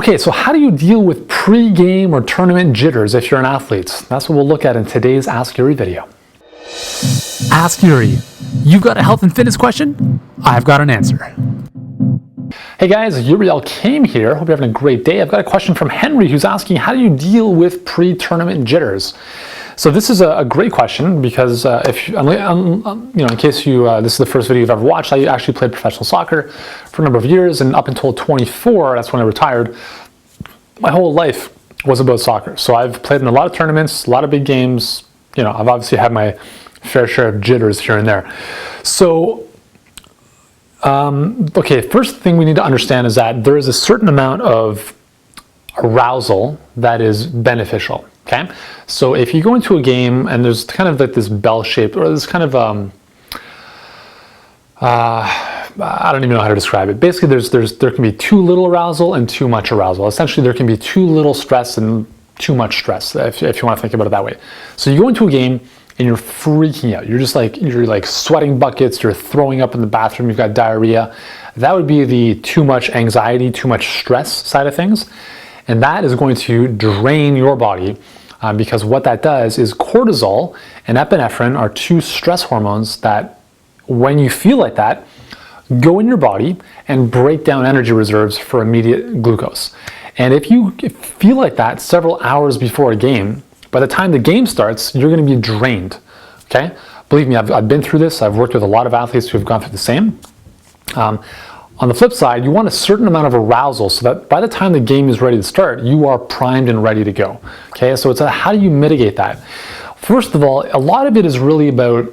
Okay, so how do you deal with pre-game or tournament jitters if you're an athlete? That's what we'll look at in today's Ask Yuri video. Ask Yuri. You've got a health and fitness question? I've got an answer. Hey guys, Yuri Elkaim here. Hope you're having a great day. I've got a question from Henry who's asking, how do you deal with pre-tournament jitters? So this is a great question because if you, in case this is the first video you've ever watched, I actually played professional soccer for a number of years, and up until 24, that's when I retired, my whole life was about soccer. So I've played in a lot of tournaments, a lot of big games. I've obviously had my fair share of jitters here and there. So, okay, first thing we need to understand is that there is a certain amount of arousal that is beneficial. Okay, so if you go into a game and there's kind of like this bell shape, or this kind of I don't even know how to describe it. Basically, there can be too little arousal and too much arousal. Essentially, there can be too little stress and too much stress, if you want to think about it that way. So you go into a game and you're freaking out. You're like sweating buckets. You're throwing up in the bathroom. You've got diarrhea. That would be the too much anxiety, too much stress side of things, and that is going to drain your body. Because what that does is cortisol and epinephrine are two stress hormones that, when you feel like that, go in your body and break down energy reserves for immediate glucose. And if you feel like that several hours before a game, by the time the game starts, you're going to be drained. Okay? Believe me, I've been through this. I've worked with a lot of athletes who have gone through the same. On the flip side, you want a certain amount of arousal so that by the time the game is ready to start, you are primed and ready to go. Okay, so it's how do you mitigate that? First of all, a lot of it is really about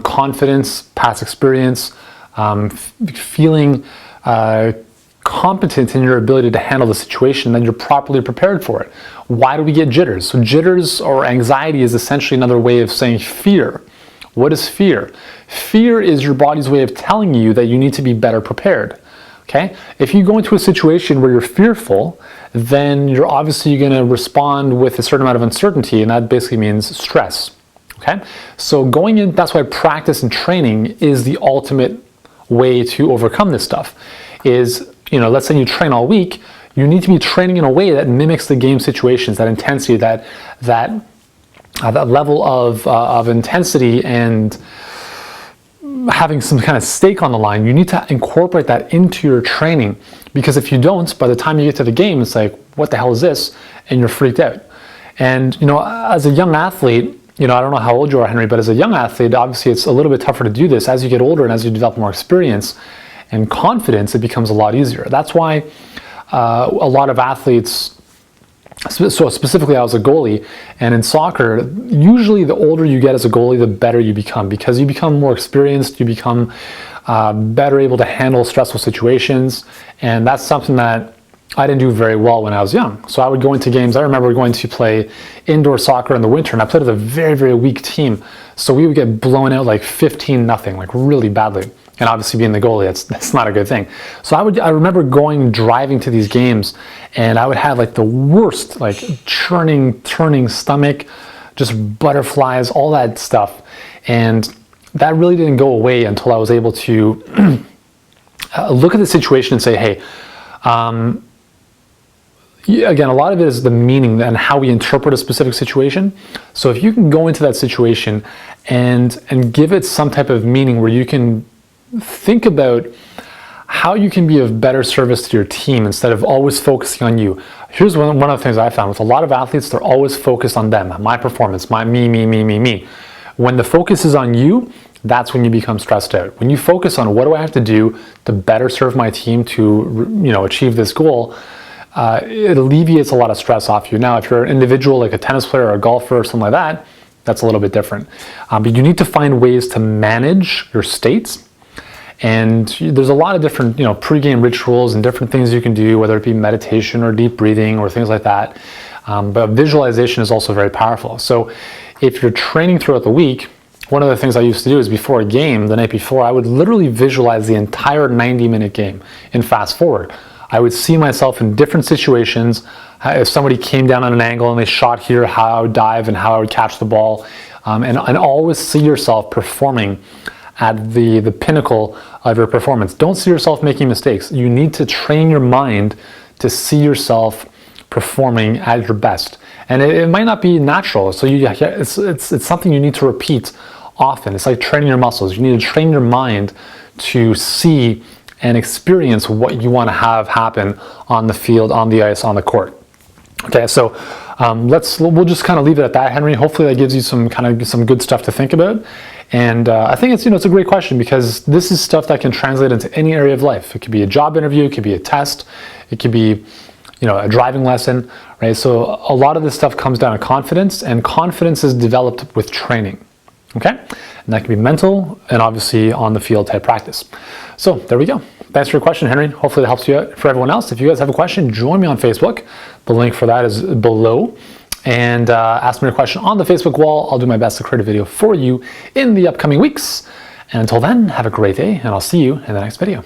confidence, past experience, feeling competent in your ability to handle the situation, that you're properly prepared for it. Why do we get jitters? So jitters or anxiety is essentially another way of saying fear. What is fear? Fear is your body's way of telling you that you need to be better prepared. Okay? If you go into a situation where you're fearful, then you're obviously going to respond with a certain amount of uncertainty, and that basically means stress. Okay? So going in, that's why practice and training is the ultimate way to overcome this stuff. Let's say you train all week, you need to be training in a way that mimics the game situations, that intensity, that level of intensity and having some kind of stake on the line. You need to incorporate that into your training, because if you don't, by the time you get to the game, it's like, what the hell is this? And you're freaked out. And as a young athlete, I don't know how old you are, Henry, but as a young athlete, obviously it's a little bit tougher to do this. As you get older and as you develop more experience and confidence, it becomes a lot easier. That's why a lot of athletes, so specifically I was a goalie, and in soccer, usually the older you get as a goalie, the better you become, because you become more experienced, you become better able to handle stressful situations, and that's something that I didn't do very well when I was young. So I would go into games. I remember going to play indoor soccer in the winter, and I played with a very, very weak team, so we would get blown out like 15-0, like really badly. And obviously being the goalie, that's not a good thing. So I remember driving to these games, and I would have like the worst, like turning stomach, just butterflies, all that stuff. And that really didn't go away until I was able to look at the situation and say, hey, again, a lot of it is the meaning and how we interpret a specific situation. So if you can go into that situation and give it some type of meaning where you can think about how you can be of better service to your team instead of always focusing on you. Here's one of the things I found with a lot of athletes: they're always focused on them, my performance, me. When the focus is on you, that's when you become stressed out. When you focus on what do I have to do to better serve my team to achieve this goal, it alleviates a lot of stress off you. Now, if you're an individual like a tennis player or a golfer or something like that, that's a little bit different. But you need to find ways to manage your states. And there's a lot of different, pre-game rituals and different things you can do, whether it be meditation or deep breathing or things like that. But visualization is also very powerful. So if you're training throughout the week, one of the things I used to do is before a game, the night before, I would literally visualize the entire 90-minute game in fast forward. I would see myself in different situations. If somebody came down on an angle and they shot here, how I would dive and how I would catch the ball. And always see yourself performing at the pinnacle of your performance. Don't see yourself making mistakes. You need to train your mind to see yourself performing at your best. And it might not be natural, so it's something you need to repeat often. It's like training your muscles. You need to train your mind to see and experience what you want to have happen on the field, on the ice, on the court. Okay, so we'll just kind of leave it at that, Henry. Hopefully that gives you some good stuff to think about. And I think it's a great question, because this is stuff that can translate into any area of life. It could be a job interview, it could be a test, it could be a driving lesson, right? So a lot of this stuff comes down to confidence, and confidence is developed with training. Okay, and that can be mental and obviously on the field type practice. So there we go. Thanks for your question, Henry. Hopefully that helps you out. For everyone else, if you guys have a question, join me on Facebook. The link for that is below. And ask me your question on the Facebook wall. I'll do my best to create a video for you in the upcoming weeks. And until then, have a great day, and I'll see you in the next video.